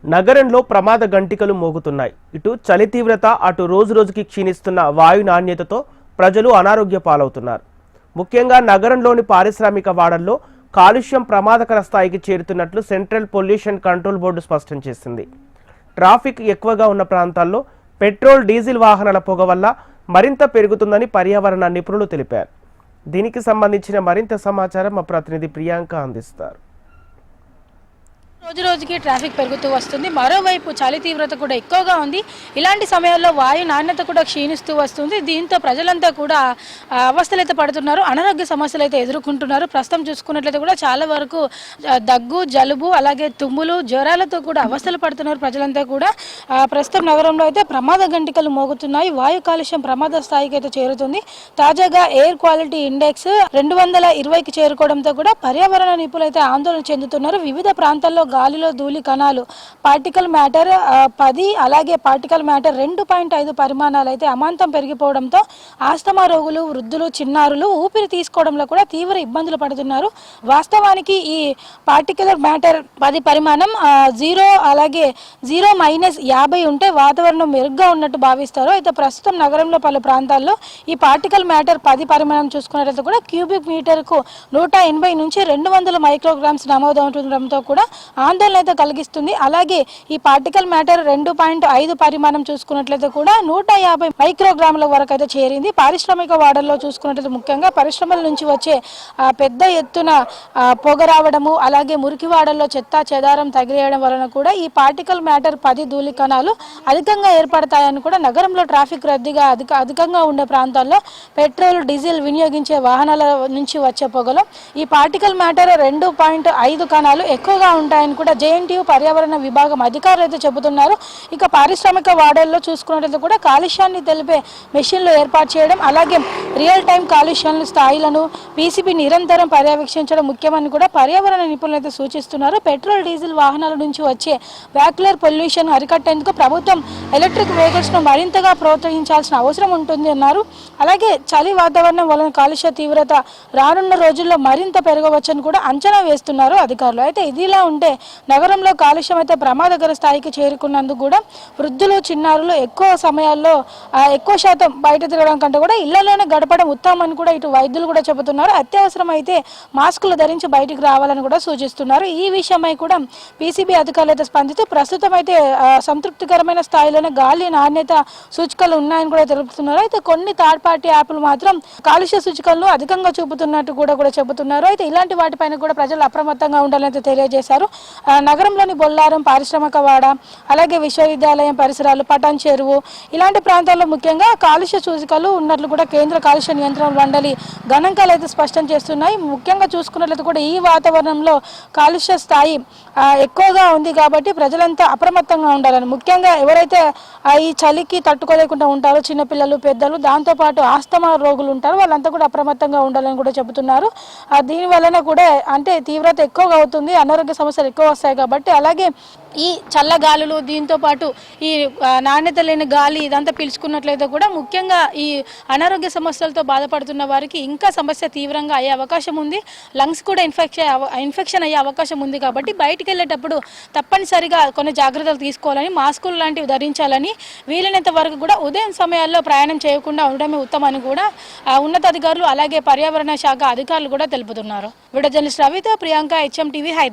నగరంలో ప్రమాద గంటికలు మోగుతున్నాయి. ఇటు చలి తీవ్రత, అటు రోజురోజుకి క్షీణిస్తున్న వాయు నాణ్యతతో ప్రజలు అనారోగ్య పాలవుతున్నారు. ముఖ్యంగా నగరంలోని పారిశ్రామిక వాడల్లో కాలుష్యం ప్రమాదకర స్థాయికి చేరుతున్నట్లు సెంట్రల్ పొల్యూషన్ కంట్రోల్ బోర్డు స్పష్టం చేసింది. ట్రాఫిక్ ఎక్కువగా ఉన్న ప్రాంతాల్లో పెట్రోల్, డీజిల్ వాహనాల పొగ వల్ల మరింత పెరుగుతుందని పర్యావరణ నిపుణులు తెలిపారు. దీనికి సంబంధించిన మరింత సమాచారం మా ప్రతినిధి ప్రియాంక అందిస్తారు. రోజు రోజుకి ట్రాఫిక్ పెరుగుతూ వస్తుంది. మరోవైపు చలి తీవ్రత కూడా ఎక్కువగా ఉంది. ఇలాంటి సమయాల్లో వాయు నాణ్యత కూడా క్షీణిస్తూ వస్తుంది. దీంతో ప్రజలంతా కూడా అవస్థలైతే పడుతున్నారు, అనారోగ్య సమస్యలు అయితే ఎదుర్కొంటున్నారు. ప్రస్తుతం చూసుకున్నట్లయితే కూడా చాలా వరకు దగ్గు, జలుబు, అలాగే తుమ్ములు, జ్వరాలతో కూడా అవస్థలు పడుతున్నారు ప్రజలంతా కూడా. ప్రస్తుతం నగరంలో అయితే ప్రమాద గంటికలు మోగుతున్నాయి. వాయు కాలుష్యం ప్రమాద స్థాయికి అయితే చేరుతుంది. తాజాగా ఎయిర్ క్వాలిటీ ఇండెక్స్ 220కి చేరుకోవడంతో కూడా పర్యావరణ నిపుణులు అయితే ఆందోళన చెందుతున్నారు. వివిధ ప్రాంతాల్లో గాలిలో ధూళి కణాలు, పార్టికల్ మ్యాటర్ 10, అలాగే పార్టికల్ మ్యాటర్ 2.5 పరిమాణాలు అయితే అమాంతం పెరిగిపోవడంతో ఆస్తమా రోగులు, వృద్ధులు, చిన్నారులు ఊపిరి తీసుకోవడంలో కూడా తీవ్ర ఇబ్బందులు పడుతున్నారు. వాస్తవానికి ఈ పార్టికల్ మ్యాటర్ 10 పరిమాణం 0, అలాగే 0-50 ఉంటే వాతావరణం మెరుగ్గా ఉన్నట్టు భావిస్తారు. అయితే ప్రస్తుతం నగరంలో పలు ప్రాంతాల్లో ఈ పార్టికల్ మ్యాటర్ 10 పరిమాణం చూసుకున్నట్లయితే కూడా క్యూబిక్ మీటర్కు 180 నుంచి 200 మైక్రోగ్రామ్స్ నమోదవుతుండడంతో కూడా ఆందోళన అయితే కలిగిస్తుంది. అలాగే ఈ పార్టికల్ మ్యాటర్ 2.5 పరిమాణం చూసుకున్నట్లయితే కూడా 150 మైక్రోగ్రాముల వరకు అయితే చేరింది. పారిశ్రామిక వాడల్లో చూసుకున్నట్లయితే ముఖ్యంగా పరిశ్రమల నుంచి వచ్చే పెద్ద ఎత్తున పొగ రావడము, అలాగే మురికి వాడల్లో చెత్త చెదారం తగిలేయడం వలన కూడా ఈ పార్టికల్ మ్యాటర్ 10 ధూళి కణాలు అధికంగా ఏర్పడతాయని కూడా నగరంలో ట్రాఫిక్ రద్దీగా అధికంగా ఉండే ప్రాంతాల్లో పెట్రోల్, డీజిల్ వినియోగించే వాహనాల నుంచి వచ్చే పొగలో ఈ పార్టికల్ మ్యాటర్ 2.5 కణాలు ఎక్కువగా ఉంటాయని కూడా జేఎన్టీయూ పర్యావరణ విభాగం అధికారులు అయితే చెబుతున్నారు. ఇక పారిశ్రామిక వాడల్లో చూసుకున్నట్లయితే కూడా కాలుష్యాన్ని తెలిపే మెషిన్లు ఏర్పాటు చేయడం, అలాగే రియల్ టైం కాలుష్యాల స్థాయిలను పీసీబీ నిరంతరం పర్యవేక్షించడం ముఖ్యమని కూడా పర్యావరణ నిపుణులు అయితే సూచిస్తున్నారు. పెట్రోల్, డీజిల్ వాహనాల నుంచి వచ్చే వ్యాక్యులర్ పొల్యూషన్ అరికట్టేందుకు ప్రభుత్వం ఎలక్ట్రిక్ వెహికల్స్ను మరింతగా ప్రోత్సహించాల్సిన అవసరం ఉంటుంది అన్నారు. అలాగే చలి వాతావరణం వలన కాలుష్య తీవ్రత రానున్న రోజుల్లో మరింత పెరగవచ్చని కూడా అంచనా వేస్తున్నారు అధికారులు. అయితే ఇదిలా ఉంటే నగరంలో కాలుష్యం అయితే ప్రమాదకర స్థాయికి చేరుకున్నందుకు కూడా వృద్ధులు, చిన్నారులు ఎక్కువ శాతం బయట తిరగడం కంటే కూడా ఇళ్లలోనే గడపడం ఉత్తమమని కూడా ఇటు వైద్యులు కూడా చెబుతున్నారు. అత్యవసరం అయితే మాస్కులు ధరించి బయటికి రావాలని కూడా సూచిస్తున్నారు. ఈ విషయమై కూడా పీసీబీ అధికారులు అయితే స్పందిస్తూ ప్రస్తుతం అయితే సంతృప్తికరమైన స్థాయిలోనే గాలి నాణ్యత సూచికలు ఉన్నాయని కూడా తెలుపుతున్నారు. అయితే కొన్ని థర్డ్ పార్టీ యాప్లు మాత్రం కాలుష్య సూచికలను అధికంగా చూపుతున్నట్టు కూడా చెబుతున్నారు. అయితే ఇలాంటి వాటిపైన కూడా ప్రజలు అప్రమత్తంగా ఉండాలని తెలియజేశారు. నగరంలోని బొల్లారం, పారిశ్రామిక వాడ, అలాగే విశ్వవిద్యాలయం పరిసరాలు, పటాన్ చెరువు ఇలాంటి ప్రాంతాల్లో ముఖ్యంగా కాలుష్య సూచికలు ఉన్నట్లు కూడా కేంద్ర కాలుష్య నియంత్రణ మండలి గణాంకాలు అయితే స్పష్టం చేస్తున్నాయి. ముఖ్యంగా చూసుకున్నట్లయితే కూడా ఈ వాతావరణంలో కాలుష్య స్థాయి ఎక్కువగా ఉంది కాబట్టి ప్రజలంతా అప్రమత్తంగా ఉండాలని, ముఖ్యంగా ఎవరైతే ఈ చలికి తట్టుకోలేకుండా ఉంటారో చిన్నపిల్లలు, పెద్దలు, దాంతోపాటు ఆస్తమా రోగులు ఉంటారు, వాళ్ళంతా కూడా అప్రమత్తంగా ఉండాలని కూడా చెబుతున్నారు. దీని వలన కూడా అంటే తీవ్రత ఎక్కువగా అవుతుంది, అనారోగ్య సమస్యలు ఎక్కువ వస్తాయి కాబట్టి. అలాగే ఈ చల్లగాలులు, దీంతో పాటు ఈ నాణ్యత లేని గాలి ఇదంతా పీల్చుకున్నట్లయితే కూడా ముఖ్యంగా ఈ అనారోగ్య సమస్యలతో బాధపడుతున్న వారికి ఇంకా సమస్య తీవ్రంగా అయ్యే అవకాశం ఉంది. లంగ్స్ కూడా ఇన్ఫెక్షన్ అయ్యే అవకాశం ఉంది కాబట్టి బయటికి వెళ్ళేటప్పుడు తప్పనిసరిగా కొన్ని జాగ్రత్తలు తీసుకోవాలని, మాస్కులు లాంటివి ధరించాలని, వీలైనంత వరకు కూడా ఉదయం సమయాల్లో ప్రయాణం చేయకుండా ఉండడమే ఉత్తమని కూడా ఉన్నతాధికారులు అలాగే పర్యావరణ శాఖ అధికారులు కూడా తెలుపుతున్నారు. వీడియో జర్నలిస్ట్ రవితో ప్రియాంక, HM టీవీ, హైదరాబాద్.